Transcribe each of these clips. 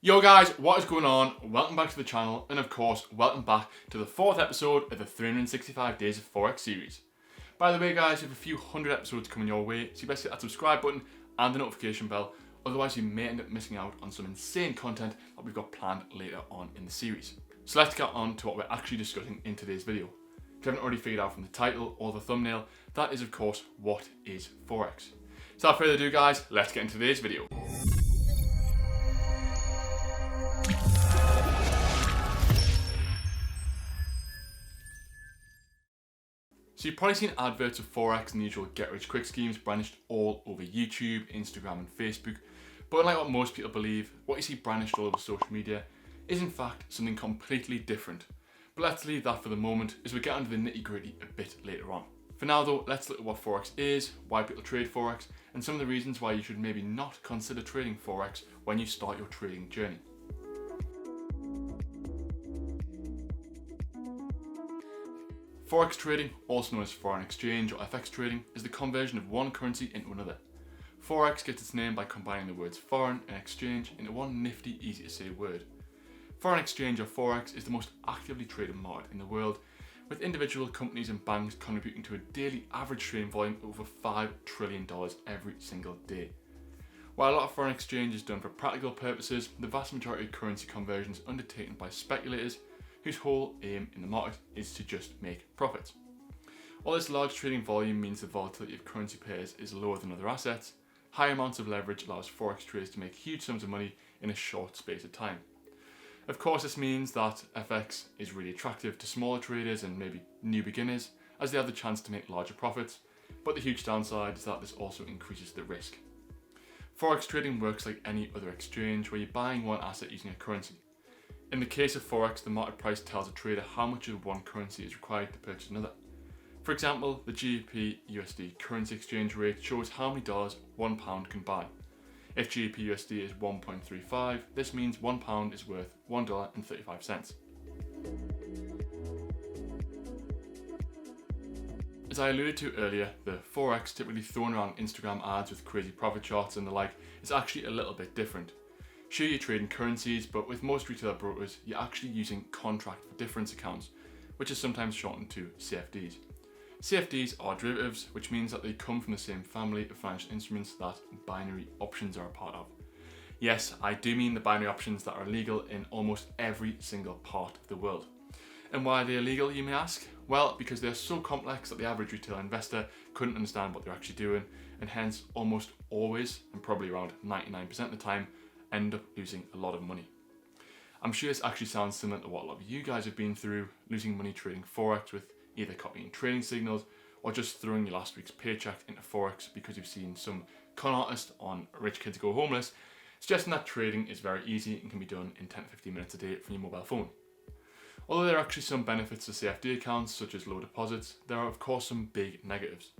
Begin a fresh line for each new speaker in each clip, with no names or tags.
Yo guys, what is going on? Welcome back to the channel, and of course, welcome back to the 4th episode of the 365 Days of Forex series. By the way guys, we have a few hundred episodes coming your way, so you best hit that subscribe button and the notification bell, otherwise you may end up missing out on some insane content that we've got planned later on in the series. So let's get on to what we're actually discussing in today's video. If you haven't already figured out from the title or the thumbnail, that is of course, what is Forex? So without further ado guys, let's get into today's video. So you've probably seen adverts of Forex and the usual get-rich-quick schemes brandished all over YouTube, Instagram and Facebook, but unlike what most people believe, what you see brandished all over social media is in fact something completely different. But let's leave that for the moment as we get into the nitty-gritty a bit later on. For now though, let's look at what Forex is, why people trade Forex, and some of the reasons why you should maybe not consider trading Forex when you start your trading journey. Forex trading, also known as foreign exchange or FX trading, is the conversion of one currency into another. Forex gets its name by combining the words foreign and exchange into one nifty, easy to say word. Foreign exchange or Forex is the most actively traded market in the world, with individual companies and banks contributing to a daily average trading volume of over $5 trillion every single day. While a lot of foreign exchange is done for practical purposes, the vast majority of currency conversions are undertaken by speculators whose whole aim in the market is to just make profits. While this large trading volume means the volatility of currency pairs is lower than other assets, high amounts of leverage allows Forex traders to make huge sums of money in a short space of time. Of course, this means that FX is really attractive to smaller traders and maybe new beginners, as they have the chance to make larger profits, but the huge downside is that this also increases the risk. Forex trading works like any other exchange where you're buying one asset using a currency. In the case of Forex, the market price tells a trader how much of one currency is required to purchase another. For example, the GBP USD currency exchange rate shows how many dollars £1 can buy. If GBP USD is 1.35, this means £1 is worth $1.35. As I alluded to earlier, the Forex typically thrown around Instagram ads with crazy profit charts and the like is actually a little bit different. Sure, you're trading currencies, but with most retail brokers, you're actually using contract for difference accounts, which is sometimes shortened to CFDs. CFDs are derivatives, which means that they come from the same family of financial instruments that binary options are a part of. Yes, I do mean the binary options that are illegal in almost every single part of the world. And why are they illegal, you may ask? Well, because they're so complex that the average retail investor couldn't understand what they're actually doing, and hence almost always, and probably around 99% of the time, end up losing a lot of money. I'm sure this actually sounds similar to what a lot of you guys have been through, losing money trading Forex with either copying trading signals or just throwing your last week's paycheck into Forex because you've seen some con artist on Rich Kids Go Homeless suggesting that trading is very easy and can be done in 10 to 15 minutes a day from your mobile phone. Although there are actually some benefits to CFD accounts such as low deposits, there are of course some big negatives.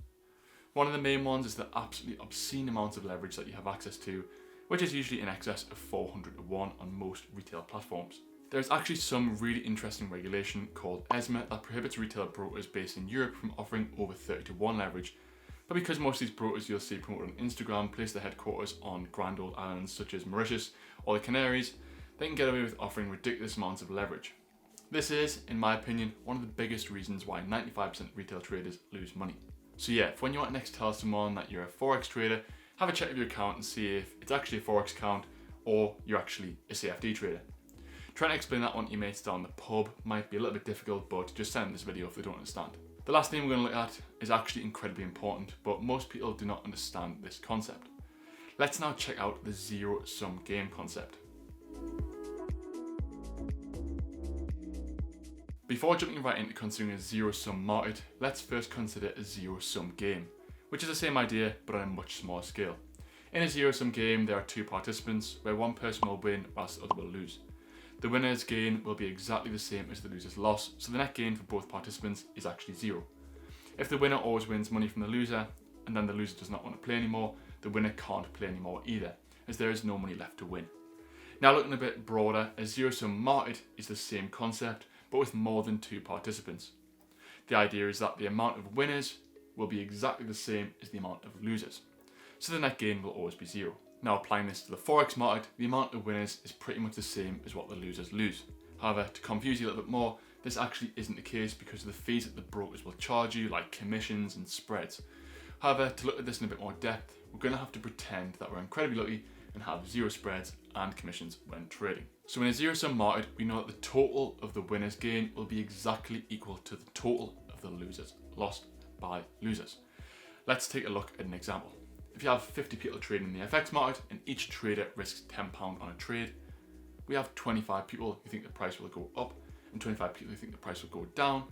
One of the main ones is the absolutely obscene amounts of leverage that you have access to, which is usually in excess of 400 to 1 on most retail platforms. There is actually some really interesting regulation called ESMA that prohibits retail brokers based in Europe from offering over 30 to 1 leverage, but because most of these brokers you'll see promoted on Instagram place their headquarters on grand old islands such as Mauritius or the Canaries, they can get away with offering ridiculous amounts of leverage. This is, in my opinion, one of the biggest reasons why 95% of retail traders lose money. So yeah, if when you want to next tell someone that you're a Forex trader, have a check with your account and see if it's actually a Forex account or you're actually a CFD trader. Trying to explain that one to your mates down the pub might be a little bit difficult, but just send them this video if they don't understand. The last thing we're going to look at is actually incredibly important, but most people do not understand this concept. Let's now check out the zero-sum game concept. Before jumping right into considering a zero-sum market, let's first consider a zero-sum game, which is the same idea but on a much smaller scale. In a zero-sum game, there are two participants where one person will win whilst the other will lose. The winner's gain will be exactly the same as the loser's loss, so the net gain for both participants is actually zero. If the winner always wins money from the loser, and then the loser does not want to play anymore, the winner can't play anymore either, as there is no money left to win. Now looking a bit broader, a zero-sum market is the same concept, but with more than two participants. The idea is that the amount of winners will be exactly the same as the amount of losers, so the net gain will always be zero. Now applying this to the Forex market, the amount of winners is pretty much the same as what the losers lose. However, to confuse you a little bit more, this actually isn't the case because of the fees that the brokers will charge you, like commissions and spreads. However, to look at this in a bit more depth, we're going to have to pretend that we're incredibly lucky and have zero spreads and commissions when trading. So in a zero-sum market, we know that the total of the winners' gain will be exactly equal to the total of the losers lost by losers. Let's take a look at an example. If you have 50 people trading in the FX market and each trader risks £10 on a trade, we have 25 people who think the price will go up and 25 people who think the price will go down.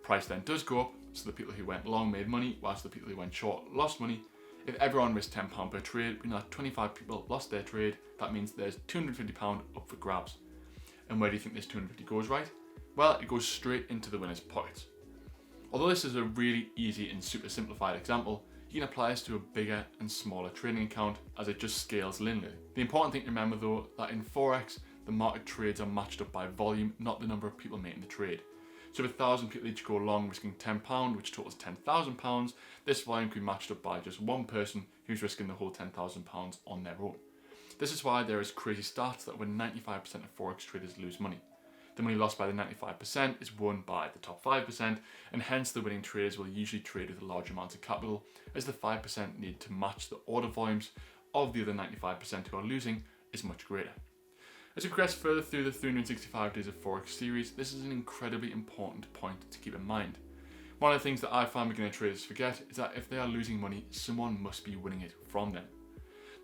Price then does go up, so the people who went long made money, whilst the people who went short lost money. If everyone risked £10 per trade, we know that 25 people lost their trade. That means there's £250 up for grabs. And where do you think this 250 goes, right? Well, it goes straight into the winner's pockets. Although this is a really easy and super simplified example, you can apply this to a bigger and smaller trading account as it just scales linearly. The important thing to remember though, that in Forex, the market trades are matched up by volume, not the number of people making the trade. So if 1,000 people each go long risking £10, which totals £10,000, this volume could be matched up by just one person who's risking the whole £10,000 on their own. This is why there is crazy stats that when 95% of Forex traders lose money. The money lost by the 95% is won by the top 5%, and hence the winning traders will usually trade with a large amount of capital, as the 5% need to match the order volumes of the other 95% who are losing is much greater. As we progress further through the 365 Days of Forex series, this is an incredibly important point to keep in mind. One of the things that I find beginner traders forget is that if they are losing money, someone must be winning it from them.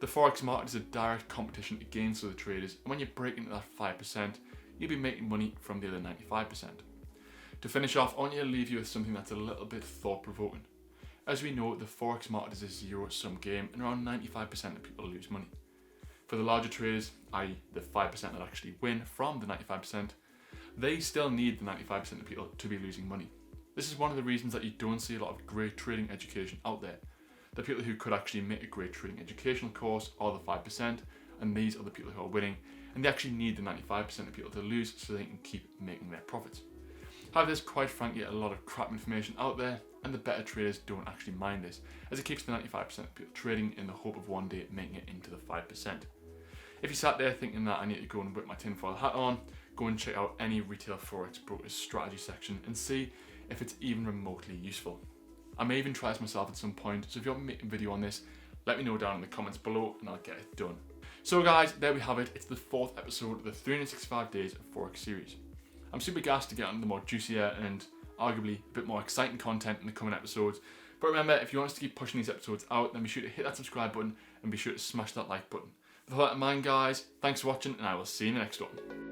The Forex market is a direct competition against other traders, and when you break into that 5%, you'll be making money from the other 95%. To finish off, I want to leave you with something that's a little bit thought-provoking. As we know, the Forex market is a zero-sum game, and around 95% of people lose money. For the larger traders, i.e. the 5% that actually win from the 95%, they still need the 95% of people to be losing money. This is one of the reasons that you don't see a lot of great trading education out there. The people who could actually make a great trading educational course are the 5%, and these are the people who are winning, and they actually need the 95% of people to lose so they can keep making their profits. However, there's quite frankly a lot of crap information out there, and the better traders don't actually mind this, as it keeps the 95% of people trading in the hope of one day making it into the 5%. If you sat there thinking that I need to go and whip my tinfoil hat on, go and check out any retail Forex broker's strategy section and see if it's even remotely useful. I may even try this myself at some point, so if you want me to make a video on this, let me know down in the comments below and I'll get it done. So guys, there we have it. It's the 4th episode of the 365 Days of Forex series. I'm super gassed to get on the more juicier and arguably a bit more exciting content in the coming episodes. But remember, if you want us to keep pushing these episodes out, then be sure to hit that subscribe button and be sure to smash that like button. With all that in mind guys, thanks for watching and I will see you in the next one.